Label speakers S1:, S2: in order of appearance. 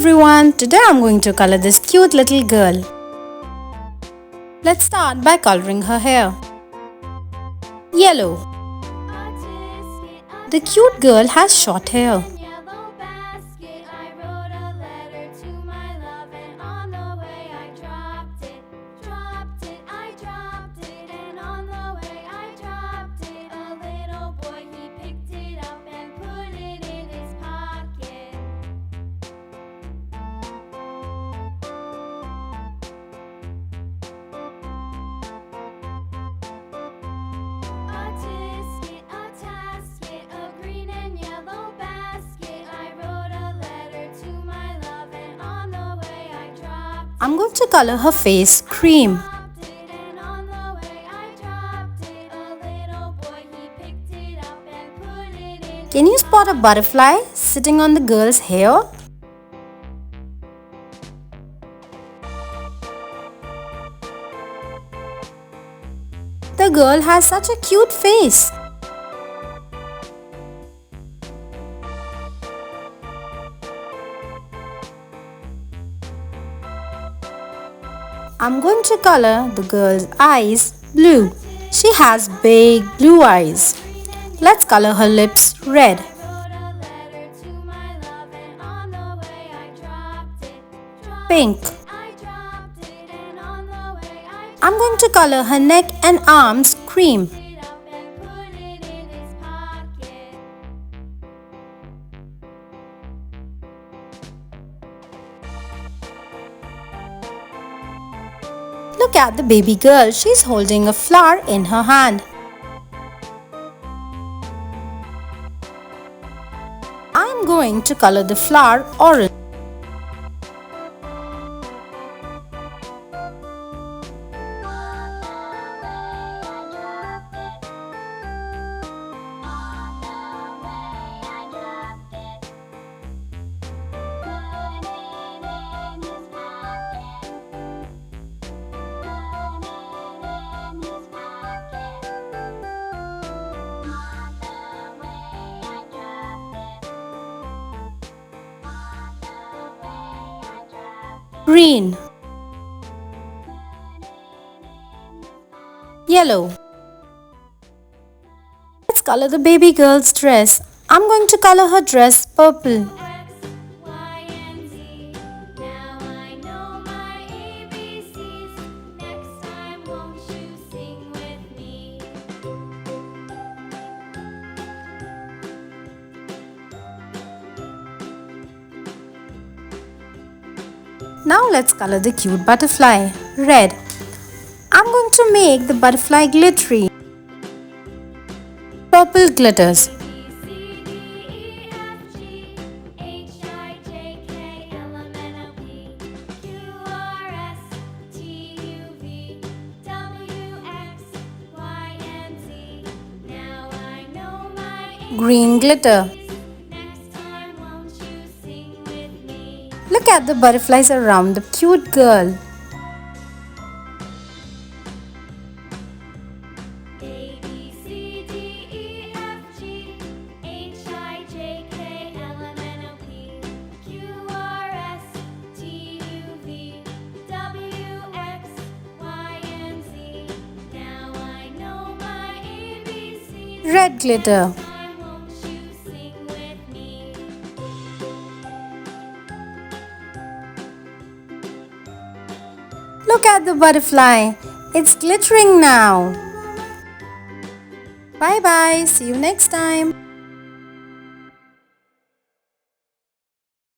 S1: everyone, today I'm going to color this cute little girl. Let's start by coloring her hair. Yellow. The cute girl has short hair. I'm going to color her face cream. Can you spot a butterfly sitting on the girl's hair? The girl has such a cute face. I'm going to color the girl's eyes blue. She has big blue eyes. Let's color her lips red. Pink. I'm going to color her neck and arms cream. Look at the baby girl. She's holding a flower in her hand. I'm going to color the flower orange. Green. Yellow. Let's color the baby girl's dress. I'm going to color her dress purple. Now let's color the cute butterfly red. I'm going to make the butterfly glittery. Purple glitters. Green glitter. Look at the butterflies around the cute girl. Red glitter. Look at the butterfly. It's glittering now. Bye bye. See you next time.